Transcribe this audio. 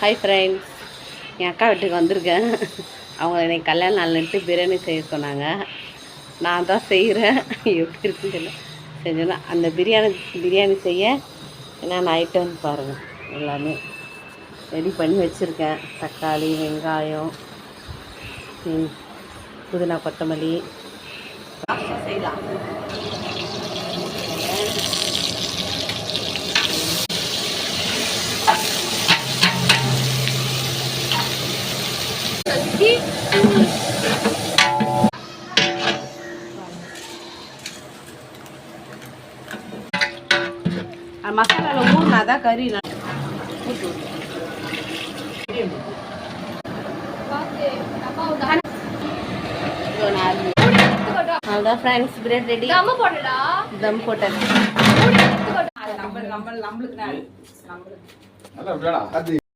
Hi friends, என் அக்கா வீட்டுக்கு வந்திருக்கேன். அவங்க எனக்கு கல்யாண நாள் நிறுத்தி பிரியாணி செய்ய சொன்னாங்க. நான் தான் செய்கிறேன். எப்படி இருக்குன்னு செஞ்சோன்னா அந்த பிரியாணி செய்ய என்னென்ன ஐட்டம்னு பாருங்கள். எல்லாமே ரெடி பண்ணி வச்சுருக்கேன். தக்காளி, வெங்காயம், புதினா, கொத்தமல்லி செய்யலாம். மசாலாவில் ஊறினா தான் கறி அவ்வளோதான் ஃப்ரெண்ட்ஸ், பிரியாணி ரெடி. தம் போட்டேன்.